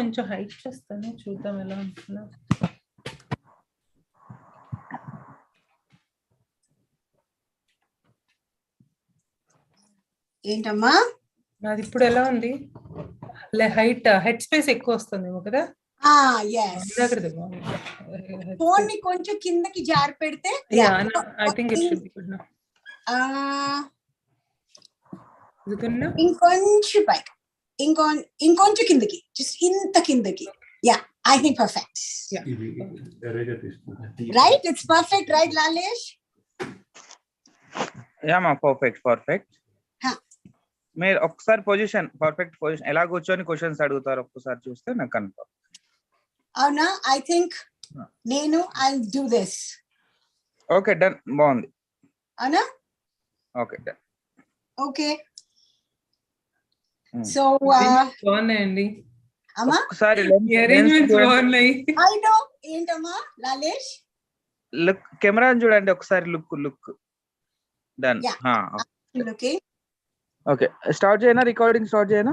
కొంచెం హైట్ చేస్తాను, చూద్దాం ఎలా ఉంటుందో. ఏంటమ్మా నాది ఇప్పుడు ఎలా ఉంది? హైట్ హెడ్ స్పేస్ ఎక్కువ వస్తుందేమో కదా? ఫోన్ ని కొంచెం కిందకి జారి పెడితే I think it should be good now. ఇంకొంచెం పైకి, ఇంకొంచెం కిందకి, జస్ట్ ఇంత కిందకి. Yeah, I think perfect. Yeah. Right? It's perfect, right, Lalesh? Yeah, ma, perfect. మీరు ఒకసారి పొజిషన్, పర్ఫెక్ట్ పొజిషన్ ఎలా కూర్చొని క్వశ్చన్స్ అడుగుతారు ఒక్కసారి చూస్తే నాకు కన్ఫర్మ్. అవునా? ఐ థింక్ నేను I'll do this. Okay, done. బాగుంది. అవునా? Okay, done. ఓకే, సో బాగున్నాయండి. అమ్మా ఒకసారి అరేంజ్మెంట్స్ బాగున్నాయి. I know. ఏంటమ్మా లాలేష్? లుక్, కెమెరా చూడండి ఒకసారి. Look done. Okay okay, start చేయనా? రికార్డింగ్ స్టార్ట్ చేయనా?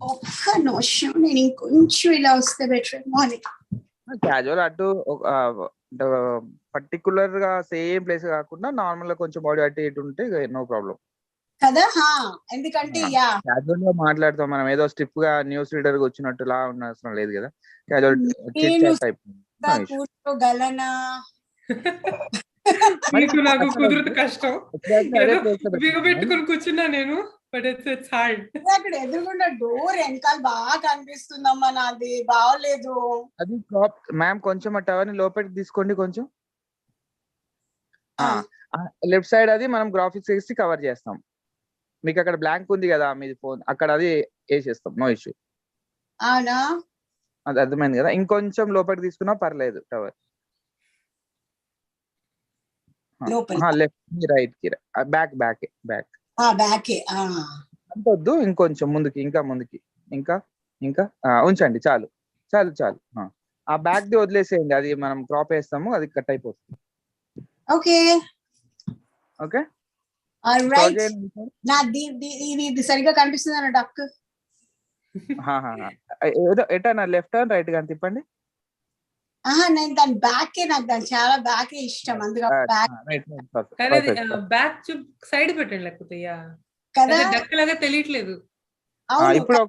ఒక్క నిమిషం, నేను ఇంకొంచెం ఇలా వస్తే బెటర్. మార్నింగ్ క్యాజువల్ అటు పర్టికులర్ గా సేమ్ ప్లేస్ కాకుండా నార్మల్ గా కొంచెం బాడీ అటు ఇటు ఉంటే నో ప్రాబ్లం కదా. ఎందుకంటే క్యాజువల్ గా మాట్లాడతాం మనం, ఏదో స్ట్రిప్ గా న్యూస్ రీడర్ గా వచ్చినట్టులా ఉన్న అవసరం లేదు కదా. క్యాజువల్ టైప్ కూర్చోగలనా? నాకు కుదురుతు కష్టం, బిగబెట్టుకుని కూర్చున్నా నేను. But it's hard. అక్కడ ఎదురుగుండా డోర్ వెనకాల బాగా కనిపిస్తుందమ్మా, నాది బాగోలేదు. అది మ్యామ్ కొంచెం అట్టవని లోపలికి తీసుకోండి కొంచెం. లెఫ్ట్ సైడ్ అది మనం గ్రాఫిక్స్ వేసి కవర్ చేస్తాం. మీకు అక్కడ బ్లాంక్ ఉంది కదా మీది ఫోన్, అక్కడ అది వేసేస్తాం, నో ఇష్యూ. అవునా? అది అర్థమైంది కదా. ఇంకొంచెం లోపలికి తీసుకున్నా పర్లేదు. టవర్ లెఫ్ట్ రైట్ కి, బ్యాక్ అంత వద్దు, ఇంకొంచెం ముందుకి, ఇంకా ముందుకి, ఇంకా ఉంచండి. చాలు. ఆ బ్యాక్ ది వదిలేసేయండి, అది మనం క్రాప్ వేస్తాము, అది కట్ అయిపోతుంది. ఓకే ఇది సరిగ్గా కనిపిస్తుంది డక్. ఏదో ఎటన్నా లెఫ్ట్ అండ్ రైట్ గా తిప్పండి. నేను దాని బ్యాకే, నాకు దాని చాలా బ్యాకే ఇష్టం, అందుకే బ్యాక్ సైడ్ పెట్టండి, లేకపోతే కదా డక్కలాగా తెలియట్లేదు. ఇప్పుడు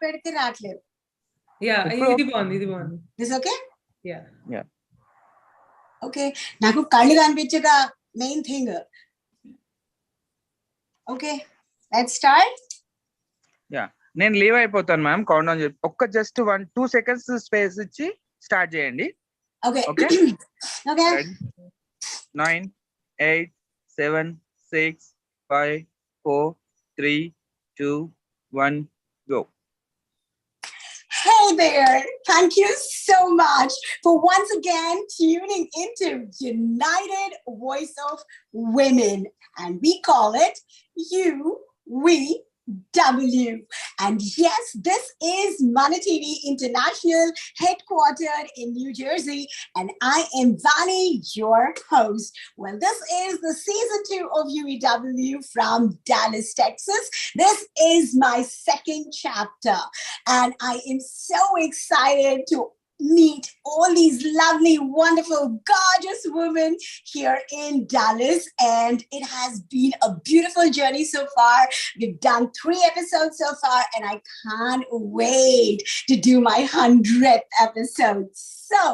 పెడితే రావట్లేదు. ఇది బాగుంది. ఓకే ఓకే, నాకు కళ్ళు కనిపించగా main thing. Okay, let's start. నేను లీవ్ అయిపోతాను మ్యామ్, కౌంట్ డౌన్ చెప్పి ఒక్క జస్ట్ 1-2 సెకండ్స్ స్పేస్ ఇచ్చి స్టార్ట్ చేయండి. Okay 9, 8, 7, 6, 5, 4, 3, 2, 1, go. Hey there, thank you so much for once again tuning into United Voice of Women, and we call it UVW. And yes, this is Mana TV International, headquartered in New Jersey, and I am Vani, your host. Well, this is the season 2 of UVW from Dallas, Texas. This is my second chapter, and I am so excited to meet all these lovely, wonderful, gorgeous women here in Dallas, and it has been a beautiful journey so far. We've done 3 episodes so far, and I can't wait to do my 100th episode. So,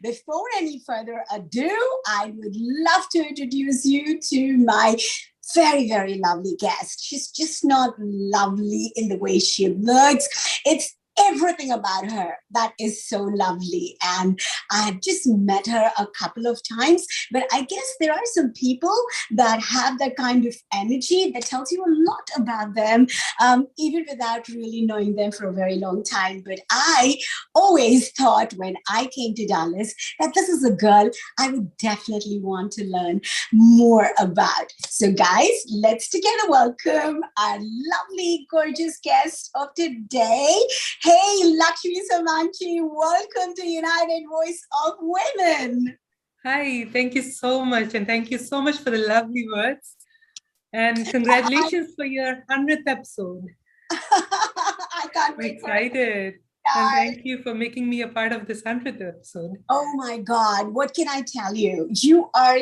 before any further ado, I would love to introduce you to my very, very lovely guest. She's just not lovely in the way she looks. It's everything about her that is so lovely, and I have just met her a couple of times, but I guess there are some people that have that kind of energy that tells you a lot about them, even without really knowing them for a very long time. But I always thought when I came to Dallas that this is a girl I would definitely want to learn more about. So guys, let's together welcome our lovely, gorgeous guest of today. Hey, Lakshmi Samanchi, welcome to United Voice of Women. Hi, thank you so much, and thank you so much for the lovely words, and congratulations for your 100th episode. I can't wait. Excited. And thank you for making me a part of this 100th episode. Oh my God, what can I tell you? You are,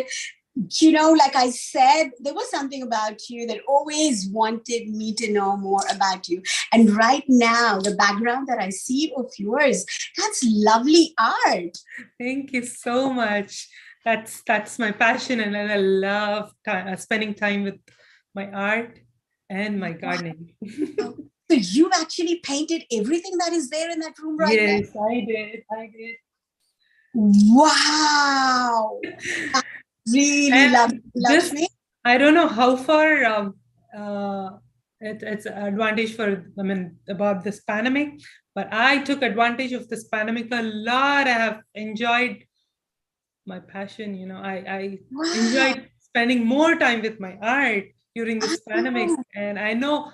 like I said, there was something about you that always wanted me to know more about you. And right now, the background that I see of yours, that's lovely art. Thank you so much. That's my passion, and I love spending time with my art and my gardening. So you've actually painted everything that is there in that room right now? Yes, I did. Wow. I really love Lakshmi. I don't know how far it's an advantage about this pandemic, but I took advantage of this pandemic a lot. I have enjoyed my passion. I enjoyed spending more time with my art during this pandemic. And I know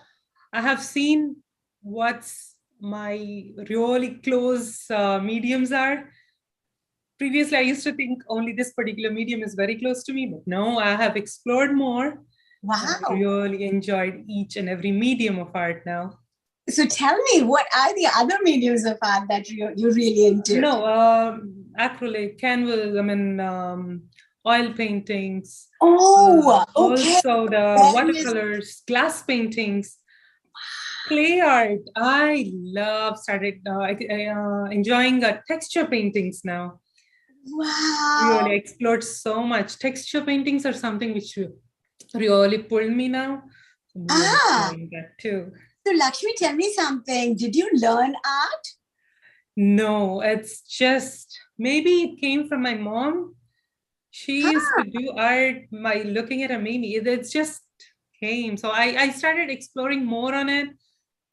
I have seen what's my really close mediums are. Previously, I used to think only this particular medium is very close to me, but no, I have explored more. Wow. I really enjoyed each and every medium of art now. So tell me, what are the other mediums of art that you're really into? No, acrylic, canvas, oil paintings. Oh, okay. Also the watercolors, glass paintings, clay art. I started enjoying texture paintings now. Wow. Really explored so much. Texture paintings are something which really pulled me now. I'm that too. So Lakshmi, tell me something. Did you learn art? No, it's just, maybe it came from my mom. She used to do art by looking at a maybe. It just came. So I started exploring more on it.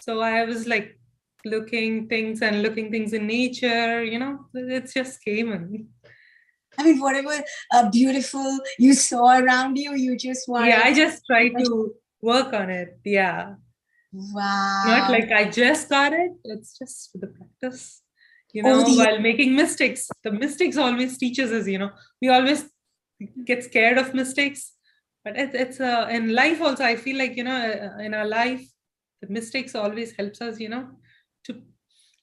So I was like looking things in nature, it just came in. I mean, whatever beautiful you saw around you, you just wanted. Yeah, I just tried to work on it. Yeah. Wow. Not like I just got it. It's just for the practice. While making mistakes, the mistakes always teaches us, we always get scared of mistakes. But it's in life also, I feel like, in our life, the mistakes always helps us, to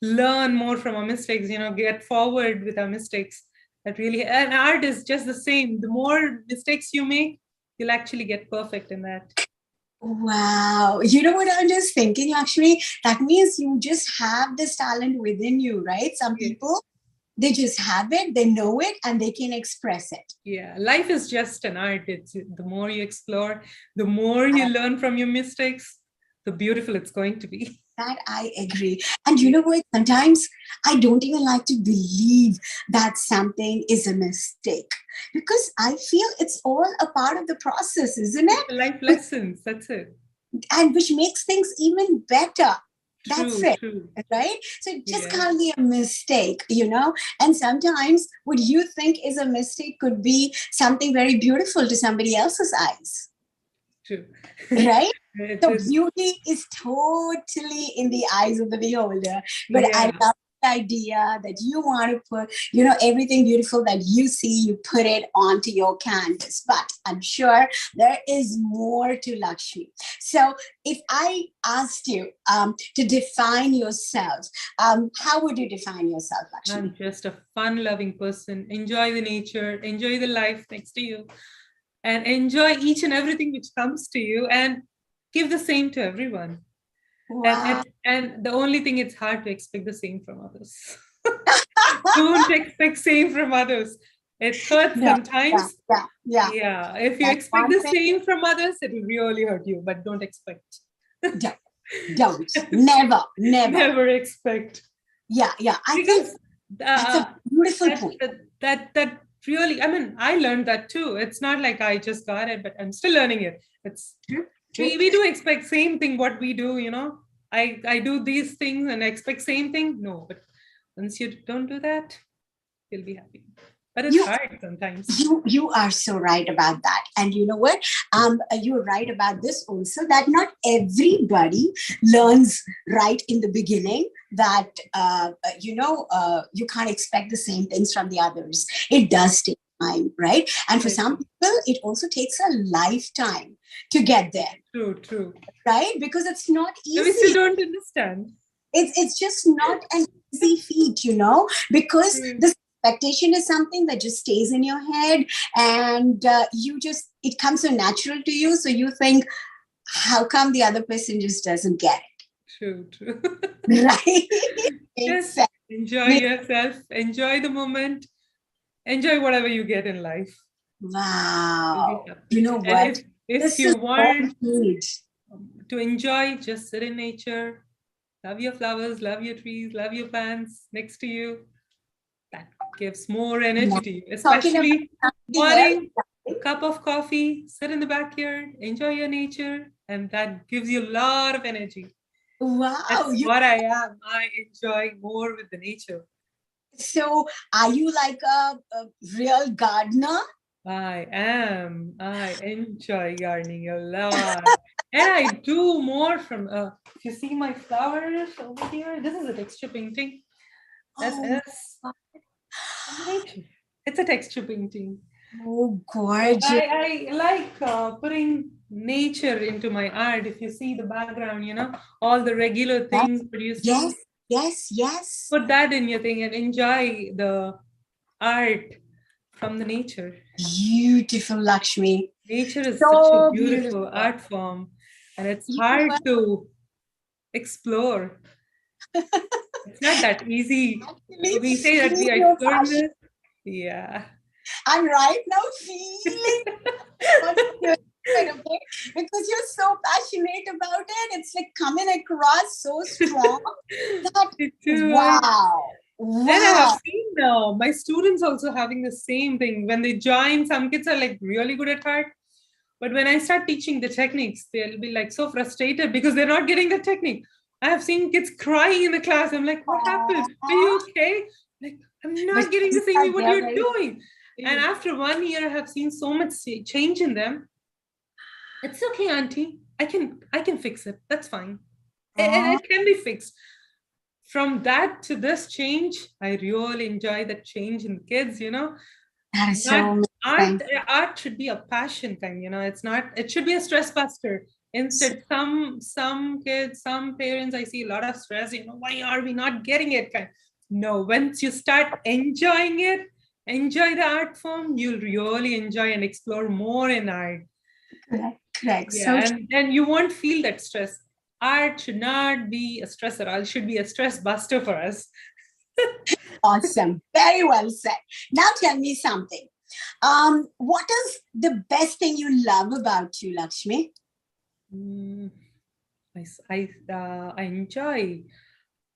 learn more from our mistakes, get forward with our mistakes. That really, and art is just the same. The more mistakes you make, you'll actually get perfect in that. Wow. You know what I'm just thinking, Lakshmi? That means you just have this talent within you, right? Some people, they just have it, they know it, and they can express it. Yeah, life is just an art. It's the more you explore, the more you learn from your mistakes, the beautiful it's going to be. That I agree. And you know what? Sometimes I don't even like to believe that something is a mistake, because I feel it's all a part of the process, isn't it? Life lessons, that's it. And which makes things even better. That's it, true. Right? So it just can't be a mistake, And sometimes what you think is a mistake could be something very beautiful to somebody else's eyes. True. Right? So beauty is totally in the eyes of the beholder. But I love the idea that you want to put, everything beautiful that you see, you put it onto your canvas. But I'm sure there is more to Lakshmi. So if I asked you to define yourself, how would you define yourself, Lakshmi? I'm just a fun-loving person. Enjoy the nature, enjoy the life next to you, and enjoy each and everything which comes to you, and give the same to everyone. Wow. And the only thing, it's hard to expect the same from others. Don't expect same from others. It hurts sometimes. Yeah. If you expect the same from others, it will really hurt you, but don't expect. Don't. Never expect. Yeah. I think that's a beautiful point. That really, I learned that too. It's not like I just got it, but I'm still learning it. It's we do expect same thing what we do, I do these things and I expect same thing. No, but once you don't do that, you'll be happy. But it's hard sometimes. You are so right about that. And you know what? You're right about this also, that not everybody learns right in the beginning, that, you can't expect the same things from the others. It does take time, right? And for some people, it also takes a lifetime to get there. True. Right? Because it's not easy. Which you don't understand. It's just not an easy feat, you know, because Mm. this expectation is something that just stays in your head, and it comes so natural to you. So you think, how come the other person just doesn't get True, true. it? Right? Just Exactly. enjoy yourself, enjoy the moment, enjoy whatever you get in life. You'll be Wow. You happy. know And what? if This is you all want we need. to enjoy, just sit in nature, love your flowers, love your trees, love your plants next to you. That gives more energy Now, to you, talking about especially something else. morning, a cup of coffee, sit in the backyard, enjoy your nature, and that gives you a lot of energy. Wow. That's what I am. I enjoy more with the nature. So are you like a real gardener? I am. I enjoy gardening a lot. And I do more from, if you see my flowers over here, this is a texture painting. This Oh, is from nature. It's a texture painting. oh, So gorgeous. I like putting nature into my art. If you see the background, all the regular Yes, things that you yes, see, yes, yes. put that in your thing and enjoy the art from the nature. Beautiful, Lakshmi. Nature is such a So beautiful beautiful. art form, and it's You know hard what? to explore. It's not that easy. Actually, We say that we feel are your exploring passion. this. Yeah. I'm right now feeling what you're doing, okay? Because you're so passionate about it. It's like coming across so strong that, Me too. wow, And I have wow. seen my students also having the same thing. When they join, some kids are like really good at art. But when I start teaching the techniques, they'll be like so frustrated because they're not getting the technique. I have seen kids crying in the class. I'm like, what happened? Are you Aw. okay? Like, I'm not getting Because the same what they're you're very, doing. And after 1 year, I have seen so much change in them. It's okay, auntie. I can fix it. That's fine. oh, It can be fixed. From that to this change, I really enjoy that change in kids. that is Not so art. amazing. Art should be a passion kind. It's not. It should be a stress buster. Instead, some kids, some parents, I see a lot of stress. Why are we not getting it? Kind. No, once you start enjoying it, enjoy the art form, you'll really enjoy and explore more in art. Correct, correct. So Yeah, and then you won't feel that stress. Art should not be a stress at all. It should be a stress buster for us. awesome. Very well said. Now tell me something. What is the best thing you love about you, Lakshmi? Mm, I enjoy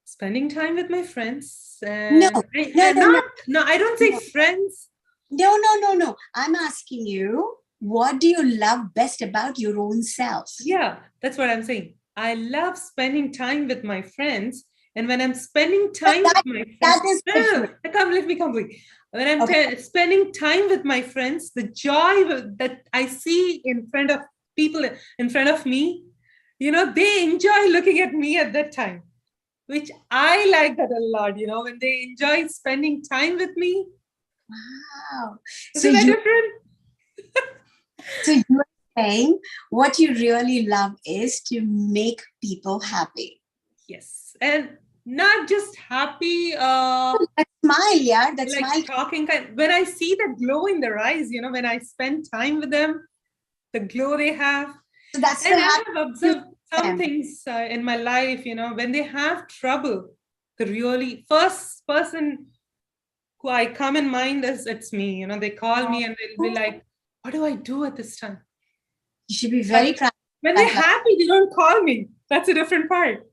spending time with my friends, No, and no, no, no, not no, I don't say no, friends. no, no, no, no. I'm asking you, what do you love best about your own self? Yeah, that's what I'm saying. I love spending time with my friends, and when I'm spending But time with my friends, that is no, no, no, different. I can't let me complete. When I'm Okay. spending time with my friends, the joy that I see in front of people in front of me, they enjoy looking at me at that time, which I like that a lot. When they enjoy spending time with me. Wow. So Isn't that you different? so you are saying what you really love is to make people happy. Yes, and not just happy. That smile, yeah, that Like smile. talking when I see the glow in their eyes, when I spend time with them, the glow they have. So that's the And I happy have you observed give some them. things in my life, when they have trouble, the really first person who I come in mind is it's me. They call me and they'll be like, what do I do at this time? You should be But very proud when of they're that. Like, happy, they don't call me. That's a different part.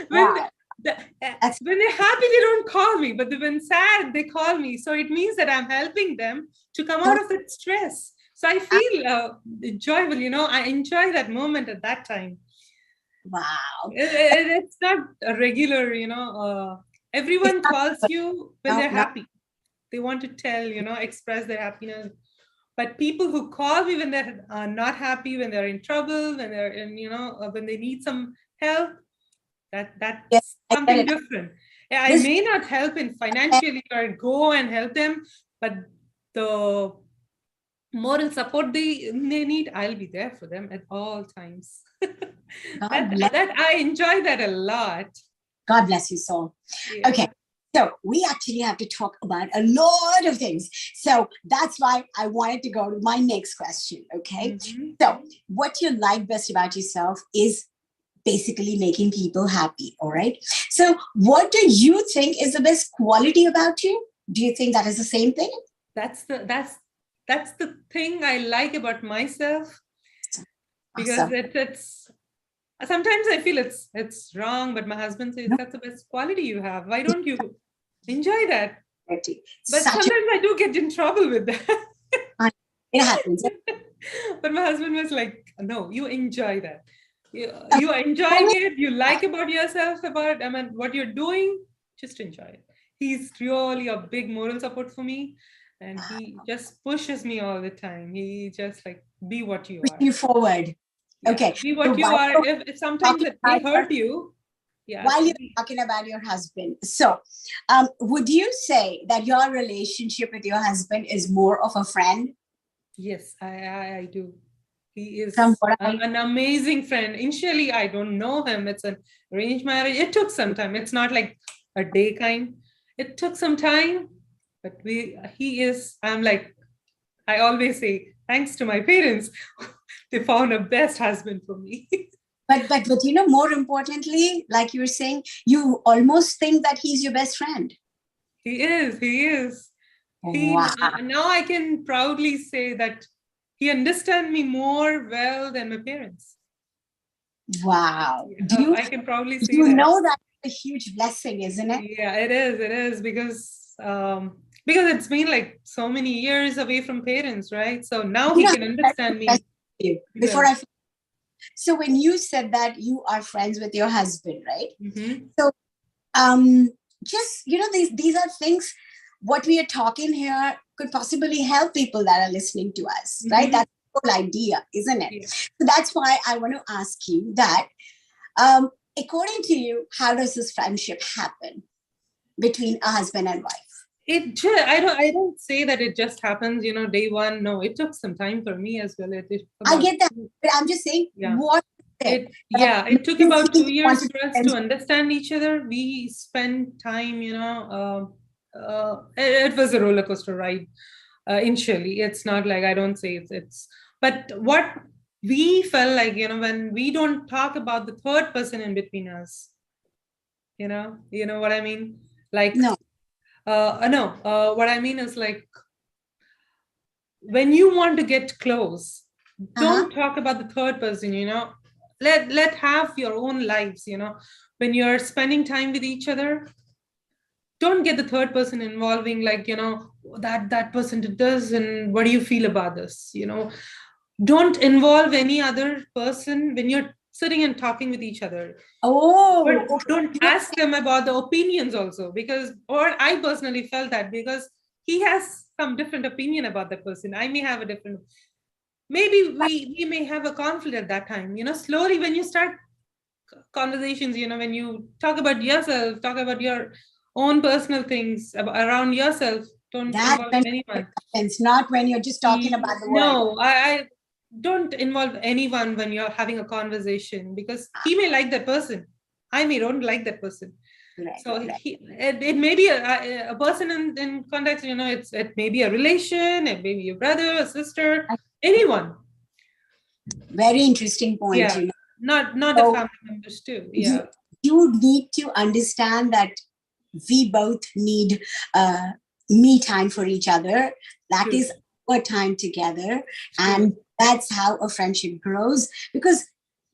when wow. That's when they're happy, they don't call me, but when sad, they call me. So it means that I'm helping them to come so out of that stress. So I feel joyful. I enjoy that moment at that time. wow. It's not a regular. It's Everyone not calls you when no, they're no. happy. They want to tell, express their happiness. But people who call me when they're not happy, when they're in trouble, when they're in, when they need some help, Yes, that's I get something it. different. Yeah, I This may not help in financially or go and help them, but the moral support they need, I'll be there for them at all times. God that bless. that I enjoy that a lot. God bless you so. Yeah. Okay. So we actually have to talk about a lot of things. So that's why I wanted to go to my next question. Okay. Mhm. So what you like best about yourself is basically making people happy. All right. So what do you think is the best quality about you? Do you think that is the same thing? That's the thing I like about myself, because Awesome. it's sometimes I feel it's wrong, but my husband says No, that's the best quality you have. Why don't you enjoy that? But such sometimes I do get in trouble with that. a, it happens. But my husband was like, no, you enjoy that. You are enjoying it, you like about yourself, about what you're doing, just enjoy it. He's really a big moral support for me, and he just pushes me all the time. He just like, be what you Push are. you forward. Yeah, Okay. be So what you while are. you're If sometimes talking it may about your, hurt you, yeah. while you're talking about your husband, so would you say that your relationship with your husband is more of a friend? Yes, I do. He From is what I an amazing friend. Initially, I don't know him. It's an arranged marriage. It took some time. It's not like a day kind. It took some time, but he is, I'm like, I always say, thanks to my parents, they found a best husband for me. but you know, more importantly, like you were saying, you almost think that he's your best friend. He is, he is. Wow. Now I can proudly say that he understands me more well than my parents. Wow. I can proudly say You that. know that's a huge blessing, isn't it? Yeah, it is. It is because it's been like so many years away from parents, right? So now You he know, can understand me. before Well. I so when you said that you are friends with your husband, right? Mm-hmm. So um just you know, these are things what we are talking here could possibly help people that are listening to us, right? Mm-hmm. That's the whole idea, isn't it? Yeah. So that's why I want to ask you that according to you, how does this friendship happen between a husband and wife? I don't say that it just happens, day one. No, it took some time for me as well. It I about get that, but I'm just saying, yeah. what is it that It took you about think 2 you years wanted for us to to understand each other. We spent time, it was a roller coaster ride. Initially, it's not like I don't say it's, but what we felt like, when we don't talk about the third person in between us, you know what I mean? Like, no? no, what I mean is like, when you want to get close, Uh-huh. don't talk about the third person, let have your own lives, when you're spending time with each other, don't get the third person involving, like, that person did this and what do you feel about this, don't involve any other person when you're sitting and talking with each other. But Oh, don't okay. ask them about the opinions also, because, or I personally felt that, because he has some different opinion about the person, I may have a different, maybe we may have a conflict at that time, slowly when you start conversations, when you talk about yourself, talk about your own personal things around yourself, don't That's involve when it anyone. happens, not when you're just talking about the world. No, I don't involve anyone when you're having a conversation, because he may like that person, I may don't like that person. Right, So right. it may be a person in context, it may be a relation, it may be a brother, a sister, anyone. Very interesting point. Yeah, not the So family members too. you Yeah, you need to understand that we both need uh, me time for each other. That true, is our time together, true. and that's how a friendship grows. Because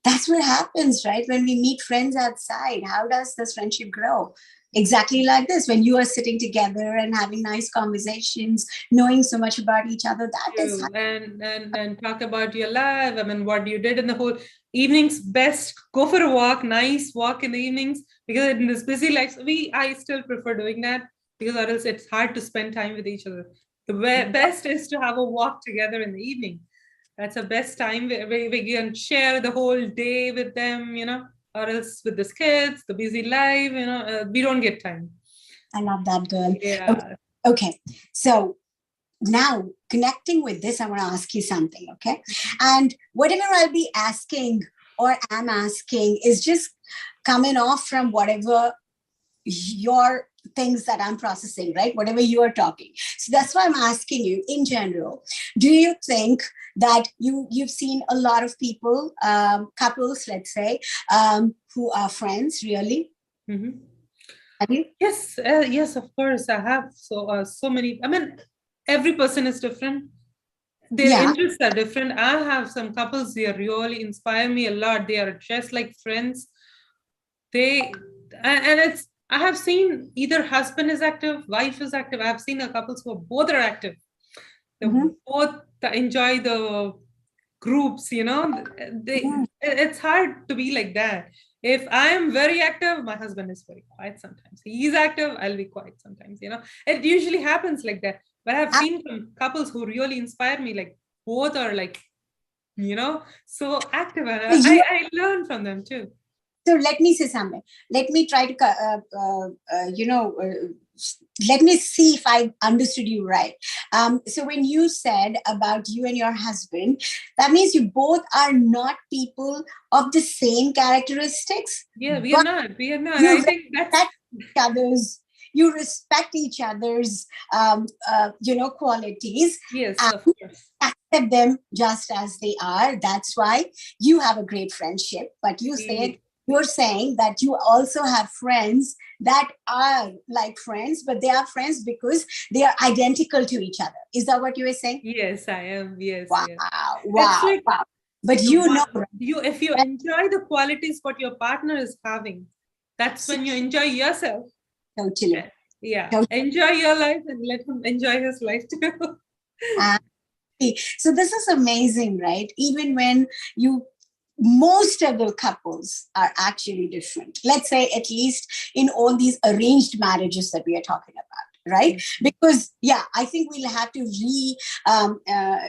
that's what happens, right? When we meet friends outside, how does this friendship grow? Exactly like this, when you are sitting together and having nice conversations, knowing so much about each other. That is how. True. And talk about your life. I mean, what you did in the whole evenings. Best go for a walk, nice walk in the evenings, because in this busy life, I still prefer doing that, because or else it's hard to spend time with each other. The best is to have a walk together in the evening. That's the best time where we can share the whole day with them, or else with the kids, the busy life, we don't get time. I love that, girl. Yeah. Okay. So now connecting with this, I want to ask you something. Okay. And whatever I'll be asking or am asking is just coming off from whatever your things that I'm processing, right? Whatever you are talking. So that's why I'm asking you in general, do you think that you've seen a lot of people, couples, let's say, who are friends, really? Mhm. Have you? Yes, yes, of course. I have so many. I mean, every person is different. Their Yeah. interests are different. I have some couples, they really inspire me a lot. They are just like friends. They and it's I have seen either husband is active, wife is active. I have seen a couples who are both are active. They Mhm. both enjoy the groups, they Mhm. it's hard to be like that. If I am very active, my husband is very quiet sometimes. He's active, I'll be quiet sometimes. It usually happens like that. But I've seen some couples who really inspire me, like both are like, so active, and So you I learn from them too. So let me say something. Let me try to, let me see if I understood you right. So when you said about you and your husband, that means you both are not people of the same characteristics, Yeah, we are but not. We are not. you I think that's respect each other's. You respect each other's, qualities, yes, and of course. accept them just as they are. That's why you have a great friendship. But you're saying that you also have friends that are like friends, but they are friends because they are identical to each other. Is that what you were saying? Yes, I am. Yes, Wow, yes. It's wow, like wow. But the you know, one you if you enjoy the qualities what your partner is having, that's when you enjoy yourself. totally, Yeah, totally. enjoy your life and let him enjoy his life too. So this is amazing, right? Even when most of the couples are actually different. Let's say at least in all these arranged marriages that we are talking about, right? Because yeah, I think we'll have to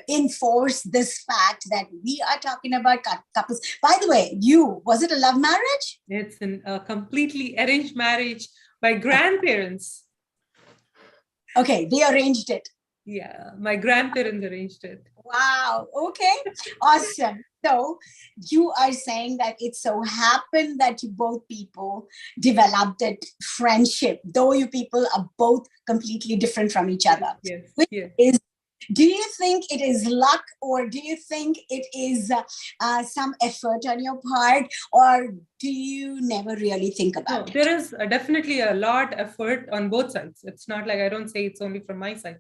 enforce this fact that we are talking about couples. By the way, was it a love marriage? It's a completely arranged marriage by grandparents. Okay, they arranged it. Yeah, my grandparents arranged it. Wow. Okay. Awesome. So you are saying that it so happened that you both people developed a friendship, though you people are both completely different from each other. Yes, Which yes. is, do you think it is luck, or do you think it is some effort on your part, or do you never really think No, about it? there is definitely a lot effort on both sides. It's not like I don't say it's only from my side.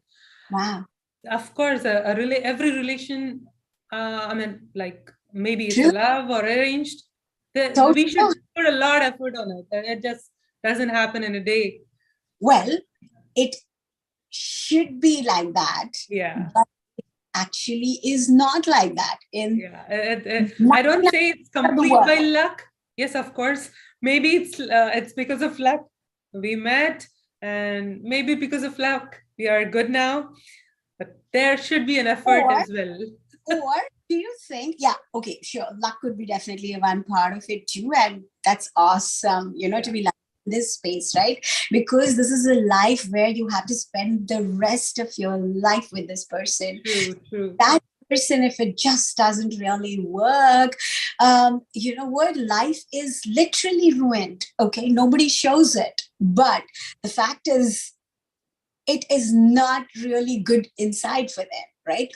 Wow. Of course, every relation, I mean, like maybe it's a True. love or arranged, So we true. should put a lot of effort on it. And it just doesn't happen in a day. Well, it should be like that. Yeah. Actually is not like that in Yeah. I don't 99% say it's of the complete by world. luck. Yes, of course. Maybe it's because of luck. We met, and maybe because of luck, we are good now. But there should be an effort Or, as well. or do you think, yeah, okay, sure, luck could be definitely one part of it too. And that's awesome, to be like in this space, right? Because this is a life where you have to spend the rest of your life with this person. True, true. That person, if it just doesn't really work, you know what, life is literally ruined. Okay, nobody shows it, but the fact is it is not really good inside for them, right?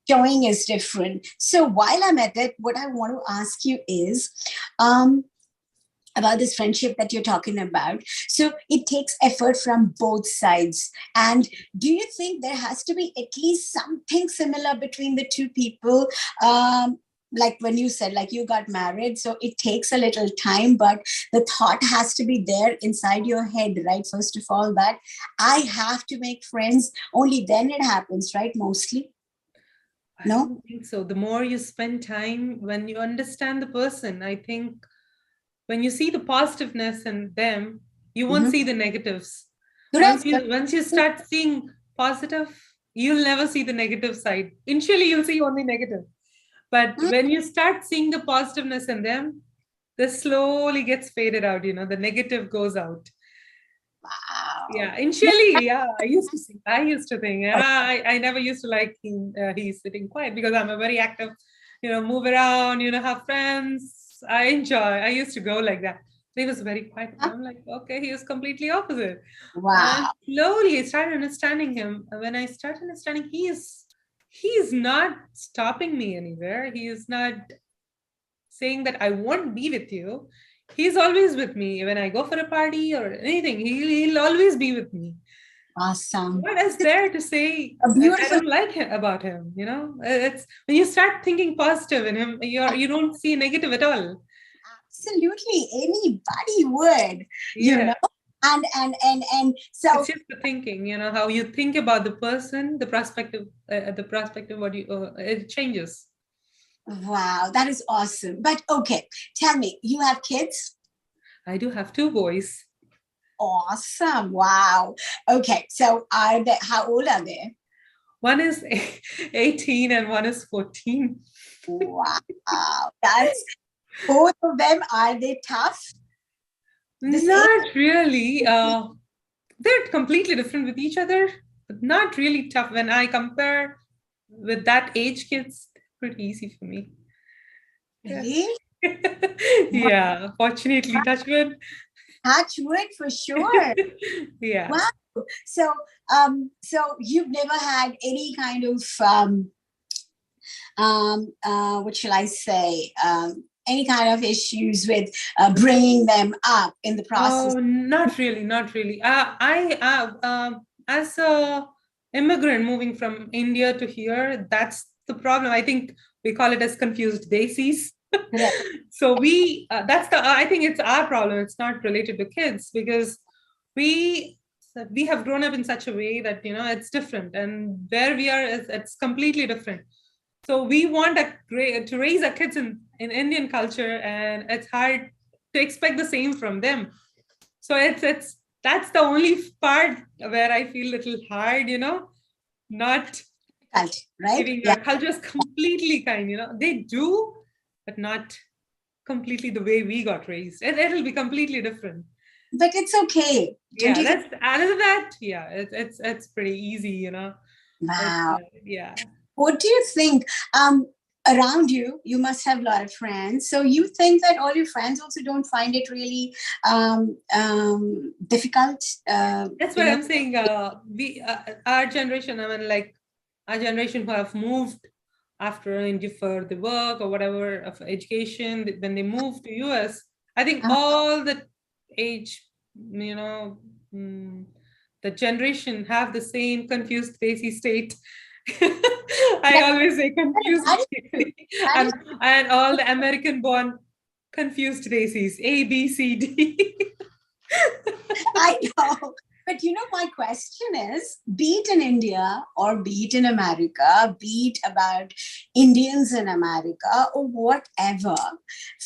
Showing is different. So while I'm at it, what I want to ask you is about this friendship that you're talking about. So it takes effort from both sides. And do you think there has to be at least something similar between the two people? Like when you said, like you got married, so it takes a little time, but the thought has to be there inside your head, right? First of all, that I have to make friends, only then it happens, right? Mostly. I don't think so. The more you spend time, when you understand the person, I think when you see the positiveness in them, you won't see the negatives. Once you start seeing positive, you'll never see the negative side. Initially, you'll see only negative. But when you start seeing the positiveness in them, this slowly gets faded out, the negative goes out. Wow. Yeah, initially, yeah, I used to think, I never used to like him, he's sitting quiet because I'm a very active, move around, have friends. I used to go like that. He was very quiet. I'm like, okay, he was completely opposite. And Wow. slowly I started understanding him. And when I started understanding, he is not stopping me anywhere. He is not saying that I won't be with you. He's always with me. When I go for a party or anything, he'll always be with me. Awesome. What is there to say A I beautiful. don't like him about him? It's when you start thinking positive in him, you don't see negative at all. Absolutely. Anybody would, you Yeah, know. And so it's just the thinking. How you think about the person, the perspective. What you it changes. wow, that is awesome. But okay, tell me, you have kids? I do have two boys. Awesome. Wow. Okay, so are they, how old are they? One is 18 and one is 14. Wow. That's both of them. Are they tough? This age? Not really. They're completely different with each other, but not really tough. When I compare with that age kids, pretty easy for me. Yes. Really? Yeah, fortunately, touch wood. Touch wood for sure. Yeah. Wow. So you've never had any kind of what shall I say? Any kind of issues with bringing them up in the process? Oh, not really, not really. As a immigrant moving from India to here, that's the problem. I think we call it as confused daisies. Correct. So I think it's our problem. It's not related to kids because we we have grown up in such a way that it's different, and where we are is it's completely different. So we want to raise our kids in Indian culture, and it's hard to expect the same from them. So it's that's the only part where I feel a little hard, not Difficult, right? giving Yeah. our cultures completely kind. They do, but not completely the way we got raised. It'll be completely different. But it's okay. Don't Yeah, you think? that's other than that. Yeah, it's pretty easy. Wow. Yeah. What do you think? Around you, you must have a lot of friends. So you think that all your friends also don't find it really difficult? That's You what know, I'm saying. Our generation, I mean, like our generation who have moved after India for the work or whatever of education, when they move to US, I think uh, all the age, you know, mm, the generation have the same confused daisy state. I that, always say confused that is true. daisy. That is, and all the American born confused daisies, A, B, C, D. I know. But my question is, be it in India or be it in America, be it about Indians in America or whatever,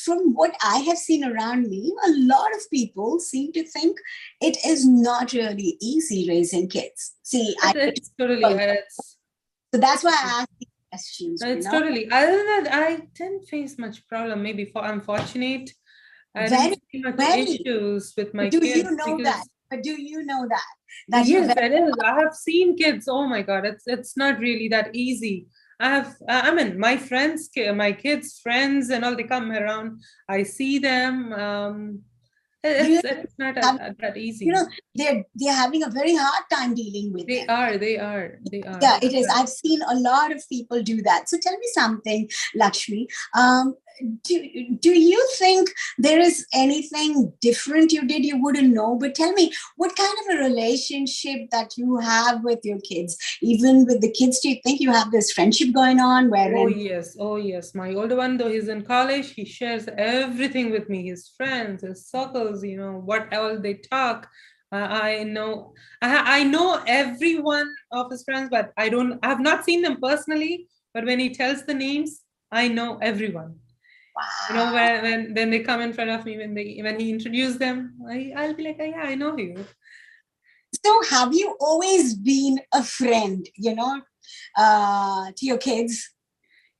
from what I have seen around me, a lot of people seem to think it is not really easy raising kids. See, It's totally it's so that's why I ask these questions, it's totally other than that, I didn't face much problem. Maybe I'm fortunate. I didn't Very, see much very. issues with my But do you kids know that? because But do you know that? That you're yes, very it is. I have seen kids. Oh my God, it's not really that easy. I mean, my friends, my kids' friends, and all they come around. I see them. you It's not have, that you easy. know, they're having a very hard time dealing with They them. are. They are. They are. Yeah, it is. I've seen a lot of people do that. So tell me something, Lakshmi. Do you think there is anything different you did you wouldn't know? But tell me, what kind of a relationship that you have with your kids? Even with the kids, do you think you have this friendship going on Oh wherein yes, oh yes. My older one, though he's in college, he shares everything with me. His friends, his circles, what all they talk. I know, I know every one of his friends, but I have not seen them personally. But when he tells the names, I know everyone. wow. When they come in front of me, when he introduced them, I'll be like, oh, yeah, I know you. So have you always been a friend, to your kids?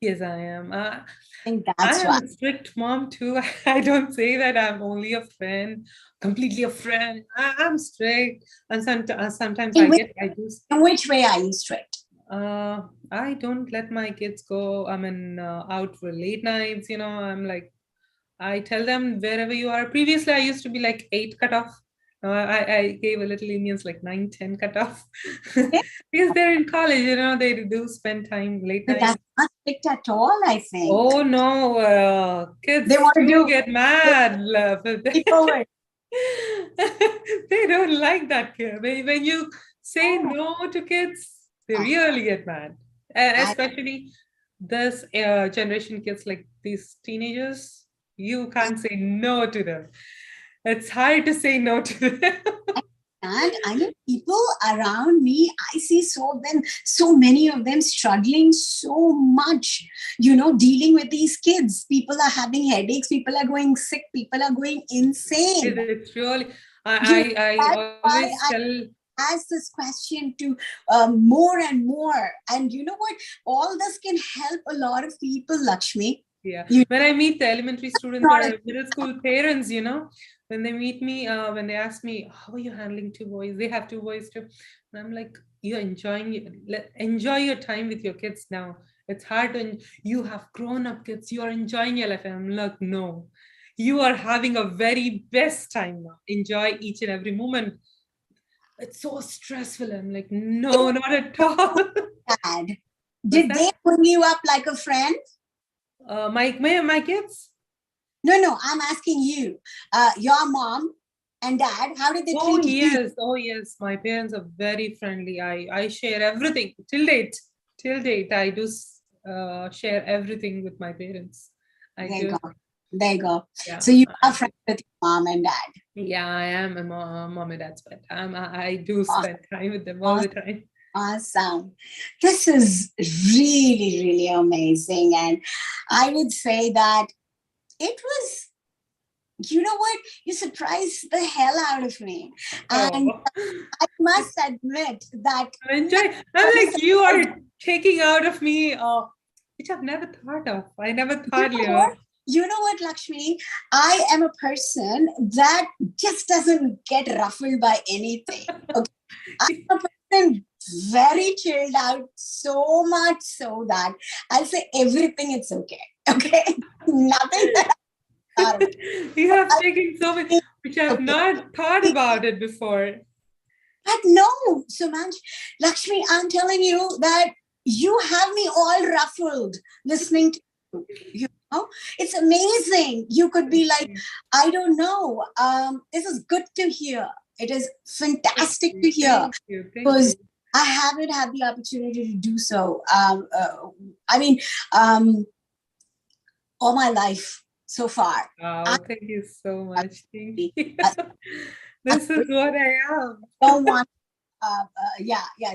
Yes, I am. I think I that's am why. a strict mom too. I don't say that I'm only a friend, completely a friend. I'm strict, and sometimes In which, I do. in which way are you strict? I don't let my kids go. I mean, out for late nights. I'm like, I tell them wherever you are. Previously, I used to be like 8 cutoff. I gave a little lenience, like 9, 10 cutoff. Okay? Because they're in college, they do spend time late But night. that's not strict at all, I think. Oh no, kids They want to do do get mad. Love. it forward. They don't like that kid. When you say no to kids, they Oh, really get mad. I, Especially this generation kids, like these teenagers, you can't say no to them. It's hard to say no to them. and I mean, people around me, I see so many of them struggling so much, dealing with these kids. People are having headaches, people are going sick, people are going insane. It's really, You know, I that's why always I tell. ask this question to more and more. And you know what? All this can help a lot of people, Lakshmi. Yeah. You When I meet the elementary students not or a middle school parents, when they meet me, when they ask me, how are you handling 2 boys? They have 2 boys too. And I'm like, you're enjoy your time with your kids now. It's hard you have grown up kids, you are enjoying your life. And I'm like, no, you are having a very best time now. Enjoy each and every moment. It's so stressful. I'm like, no, not at all. bad. What's Did they that? bring you up like a friend? My kids? No, I'm asking you. Your mom and dad, how did they Oh treat you? yes, oh yes. My parents are very friendly. I share everything till date. Till date, I do share everything with my parents. I There you do. go. There you go. Yeah, So you are I do. friends with your mom and dad. Yeah, I am a mom and dad's pet. I do Awesome. spend time with them all the time. Awesome. This is really, really amazing. And I would say that it was, you know what? You surprised the hell out of me. And Oh, I must admit that enjoy. I'm really like you surprised. are taking out of me. Which I've never thought of. I never You thought, know what? You know what, Lakshmi? I am a person that just doesn't get ruffled by anything. Okay. I'm a person very chilled out, so much so that I'll say everything it's okay. Okay. Nothing that I thought about. You have taken so many, which I've Okay. not thought about it before. But no, Sumanj, Lakshmi, I'm telling you that you have me all ruffled listening to you. You know, it's amazing. You could be like, I don't know. This is good to hear. It is fantastic to hear Thank you. Thank because you. I haven't had the opportunity to do so. I mean, all my life so far. I, Wow, thank you so much. Thank you. I, This is what I am. don't want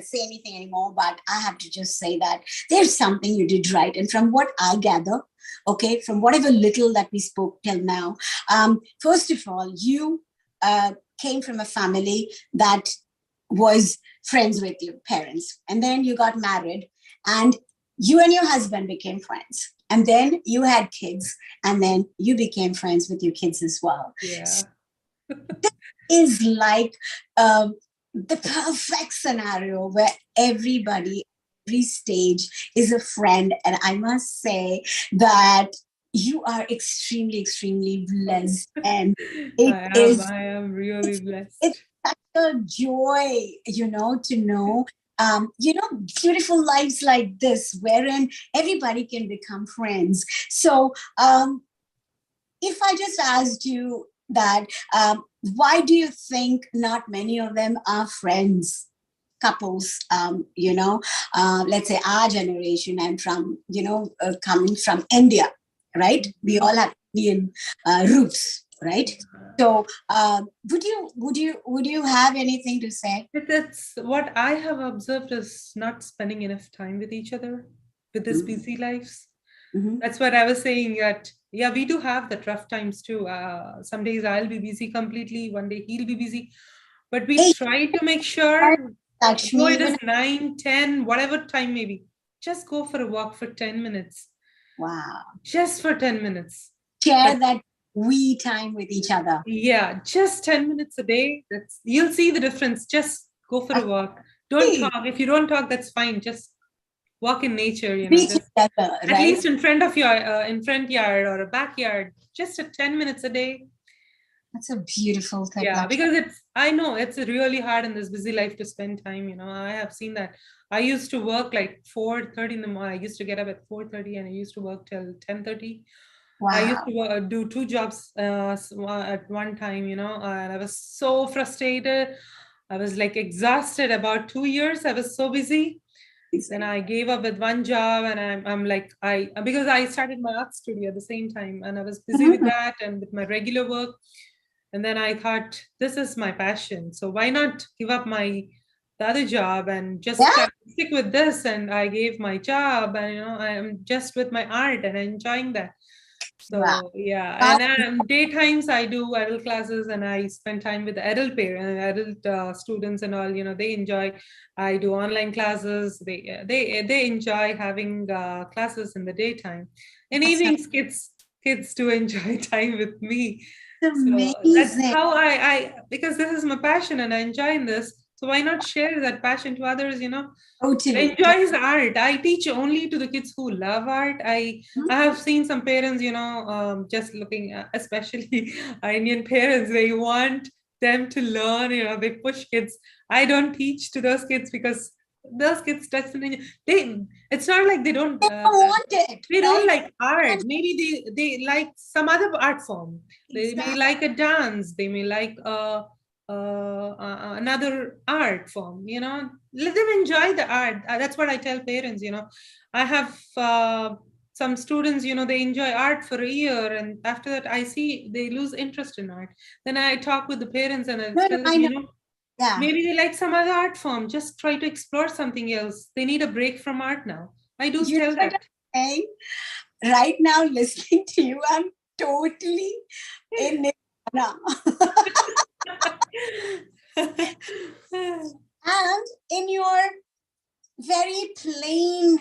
say anything anymore, but I have to just say that there's something you did right. And from what I gather, okay, from whatever little that we spoke till now, first of all, you came from a family that was friends with your parents, and then you got married, and you and your husband became friends. And then you had kids, and then you became friends with your kids as well. Yeah. Is like the perfect scenario where everybody, every stage is a friend. And I must say that you are extremely, extremely blessed. And I am really blessed. it's such a joy, to know, beautiful lives like this, wherein everybody can become friends. So, if I just asked you that, why do you think not many of them are friends, couples? Let's say our generation and from, coming from India, right? We all have Indian roots, right? So, would you have anything to say? That's what I have observed is not spending enough time with each other with this Mhm. busy lives. Mhm. That's what I was saying. That yeah, we do have the rough times too. Some days I'll be busy completely. One day he'll be busy, but we Hey, try to make sure, though Lakshmi, it is even 9, 10, whatever time maybe, just go for a walk for 10 minutes. wow, Just for 10 minutes. share that we time with each other. Yeah, just 10 minutes a day. You'll see the difference. Just go for a walk. Don't Hey, talk. If you don't talk, that's fine. Just walk in nature, you know, Be just together, at right? least in front of your in front yard or a backyard, just 10 minutes a day. That's a beautiful thing, Yeah, actually. because I know it's really hard in this busy life to spend time, you know. I have seen that. I used to work like 4:30 in the morning. I used to get up at 4:30 and I used to work till 10:30. I used Wow. to do two jobs at one time, you know, and I was so frustrated. I was like exhausted. About 2 years, I was so busy. Then I gave up with one job, and I'm like because I started my art studio at the same time, and I was busy with Mhm. that and with my regular work. And then I thought, this is my passion, so why not give up the other job and just Yeah, stick with this? And I gave my job, and you know, I am just with my art and enjoying that. wow. So yeah, Wow. and daytimes I do adult classes and I spend time with adult parents, adult students, and all. You know, they enjoy. I do online classes. They enjoy having classes in the daytime. In That's evenings, kids do enjoy time with me. So that's amazing. how I because this is my passion and I enjoy this. So why not share that passion to others? You know, Totally. enjoys art. I teach only to the kids who love art. I have seen some parents, you know, just looking especially our Indian parents, they want them to learn, you know, they push kids. I don't teach to those kids because those kids doesn't they it's not like They don't want it, they don't right? like art. Maybe they like some other art form. They may Exactly. like a dance, they may like another art form, you know. Let them enjoy the art. That's what I tell parents, you know. I have some students, you know, they enjoy art for a year and after that I see they lose interest in art. Then I talk with the parents and I No, no, tell them, I know. you know, Yeah. maybe they like some other art form, just try to explore something else. They need a break from art now. I do You know tell what that. I'm saying? Right now, listening to you, I'm totally in Nirvana. And in your very plain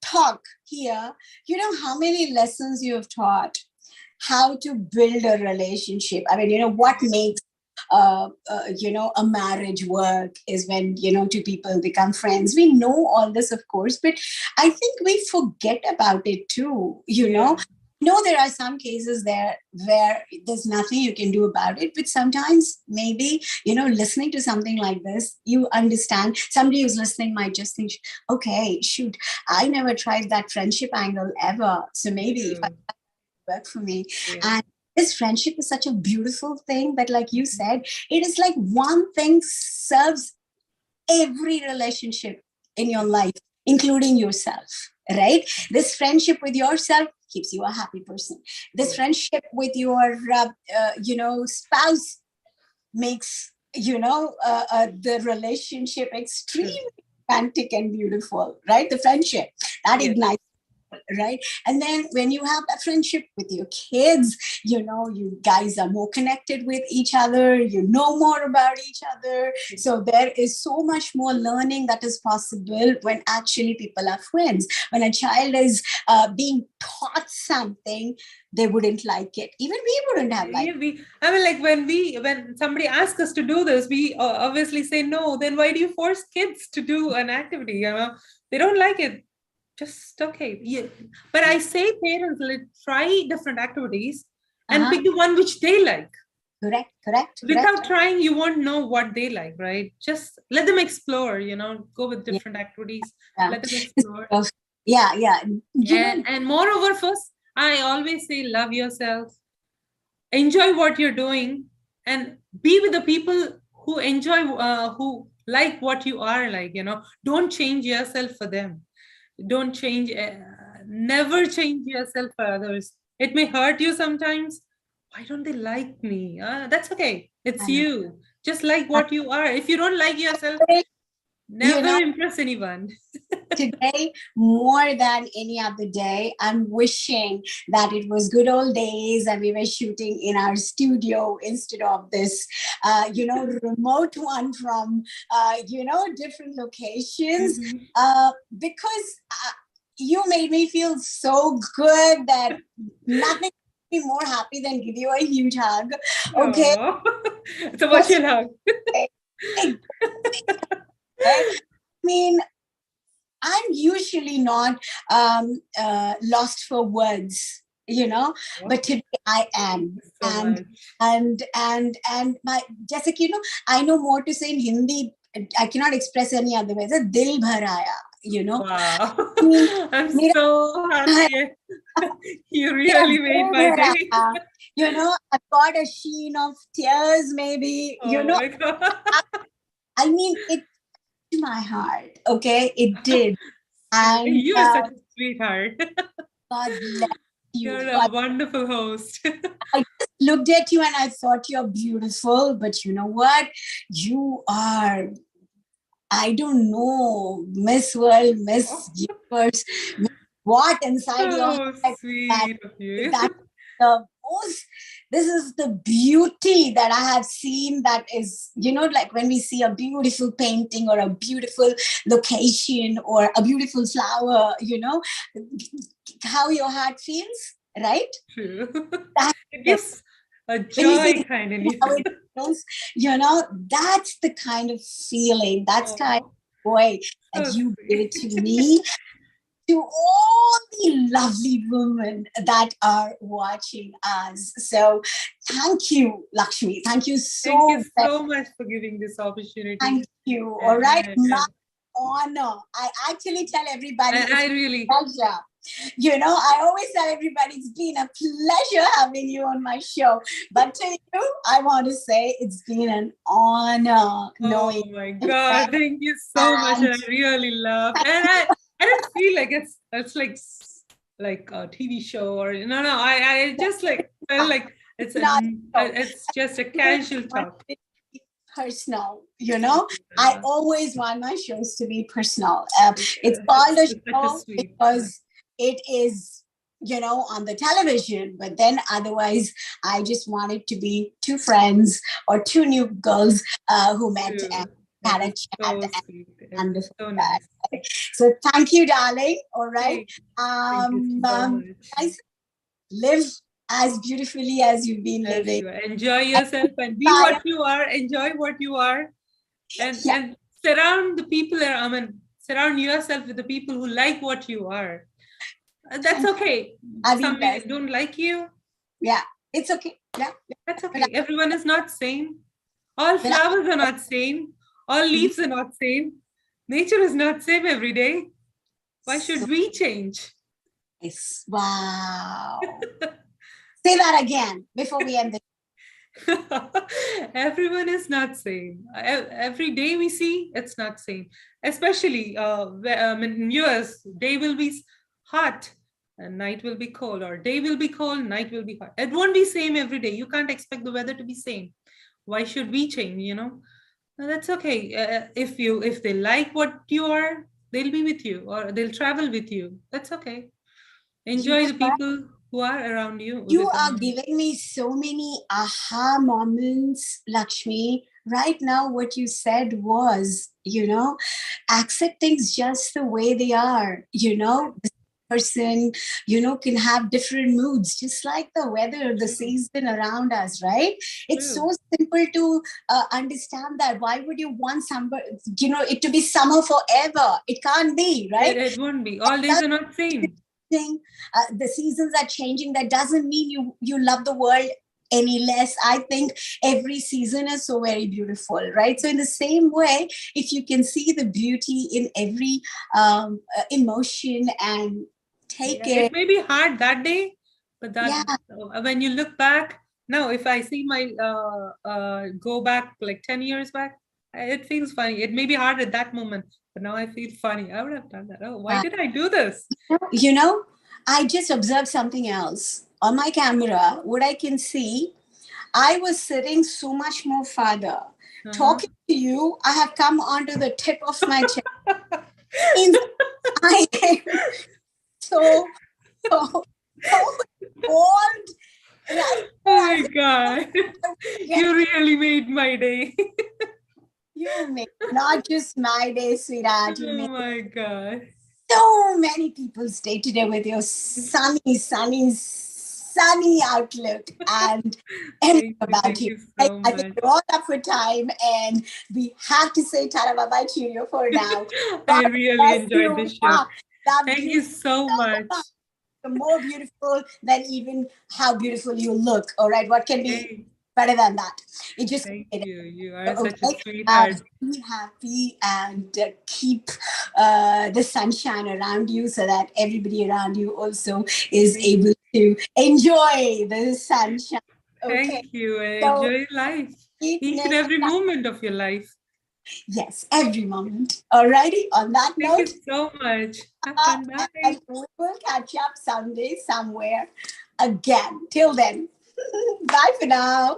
talk here, you know how many lessons you have taught, how to build a relationship. I mean, you know, what makes you know, a marriage work is when, you know, two people become friends. We know all this, of course, but I think we forget about it too, you know. Yeah. No, there are some cases there where there's nothing you can do about it, but sometimes maybe, you know, listening to something like this, you understand. Somebody who's listening might just think, okay, shoot, I never tried that friendship angle ever, so maybe if I True. work for me. Yeah. And this friendship is such a beautiful thing that, like you said, it is like one thing serves every relationship in your life, including yourself, right? This friendship with yourself keeps you a happy person. This Yeah. friendship with your you know, spouse makes, you know, the relationship True. extremely romantic and beautiful, right? The friendship that Yeah. ignites, right? And then when you have that friendship with your kids, you know, you guys are more connected with each other, you know more about each other. So there is so much more learning that is possible when actually people are friends. When a child is being taught something, they wouldn't like it. Even we wouldn't have liked Yeah, I mean, like when somebody asks us to do this, we obviously say no. Then why do you force kids to do an activity? You know, they don't like it. Just okay. Yeah. But I say parents, let try different activities it. and Uh-huh. pick the one which they like. Correct, correct, Without correct. trying, you won't know what they like, right? Just let them explore. You know, go with Yeah, different activities. yeah. Let them explore. Yeah, yeah. You know, And moreover, first, I always say, love yourself, enjoy what you're doing, and be with the people who enjoy who like what you are like, you know. Don't change yourself for them. Don't change never change yourself for others. It may hurt you sometimes. Why don't they like me? That's okay, it's I know. you. Just like what you are. If you don't like yourself, You never know, impress anyone. today more than any other day, I'm wishing that it was good old days and we were shooting in our studio instead of this you know, remote one from you know, different locations, Mhm. because you made me feel so good that nothing makes me more happy than give you a huge hug. Okay, Oh, it's a what's virtual hug. your, I mean, I I'm usually not lost for words, but today I am. And my Jessica, I know more to say in Hindi. I cannot express any other way. It's dil bhar aaya, Wow. I I'm mean, so happy. You really made my day. I've got a sheen of tears, maybe. Oh my God. I mean, it to my heart. Okay, it did. And You are such a sweetheart. God bless you. You're a wonderful host. I just looked at you and I thought you're beautiful, but you know what? You are, I don't know, Miss World, Miss Universe, what inside your So head. sweet of you. That's the most, this is the beauty that I have seen, that is, like when we see a beautiful painting or a beautiful location or a beautiful flower, how your heart feels, right? True. That's It gives a when you joy see kind in you. how it feels, that's the kind of feeling, that's kind of joy that So you sweet. give to me, to all the lovely women that are watching us. So thank you, Lakshmi. Thank you Thank you so so much for giving this opportunity. Thank you. Yeah, All right. yeah, My yeah. honor. I actually tell everybody And it's I really, pleasure. I always tell everybody it's been a pleasure having you on my show. But to you, I want to say it's been an honor knowing. oh my God, thank you so much. And I really love, and I don't feel like it's like a TV show or no, I just like felt like it's just a casual talk. Personal, I always want my shows to be personal. It's Yeah, called a it's such a show sweet. because it is, on the television, but then otherwise I just want it to be two friends or two new girls who met True. and That had a is chat. so sweet. It's Wonderful. so nice. So thank you, darling. All right. Thank you so much. Guys, live as beautifully as you've been As living. you enjoy yourself and be what you are, enjoy what you are, and surround the people around. I mean, surround yourself with the people who like what you are. That's okay. Some may don't like you. Yeah, it's okay. Yeah, that's okay. Everyone is not same. All flowers are not same. All leaves are not same. Nature is not same every day. Why should we change? Yes. Wow. Say that again before we end the Everyone is not same. Every day we see it's not same. Especially in US, day will be hot and night will be cold, or day will be cold, night will be hot. It won't be same every day. You can't expect the weather to be same. Why should we change? No, that's okay. If they like what you are, they'll be with you or they'll travel with you. That's okay. Enjoy the people who are around you. You are giving me so many aha moments, Lakshmi. Right now, what you said was, accept things just the way they are. This person, can have different moods, just like the weather, the season around us, right? It's so simple to understand that. Why would you want it to be summer forever? It can't be, right? It won't be. All days are not same. The seasons are changing. That doesn't mean you love the world any less. I think every season is so very beautiful, right? So in the same way, if you can see the beauty in every emotion and take it may be hard that day, but when you look back now, if I see my go back like 10 years back, it feels funny. It may be hard at that moment, but now I feel funny. I would have done that. Oh, why did I do this? I just observed something else on my camera. What I can see, I was sitting so much more farther. Talking to you, I have come onto the tip of my chin. I am so bold. Right? Oh my God. You really made my day. You made not just my day, sweetheart. Oh my God. So many people's day today with your sunny sunny outlook and everything about Thank you. you so I think much. we're all up for time, and we have to say Tara Bye Bye Cheerio for now. I God really bless enjoyed you. this show. Love Thank you you so so much. much. You're more beautiful than even how beautiful you look. All right, what can be Hey, better than that? It just thank you. You are such a okay. sweetheart. Be happy and keep the sunshine around you, so that everybody around you also is Thank, able to enjoy the sunshine. Okay, thank you. so Enjoy life. keep Each and every moment of your life. yes, every moment. Alrighty. On that Thank you note, so much. Have fun. and Bye. we will catch up someday, somewhere again. Till then, bye for now.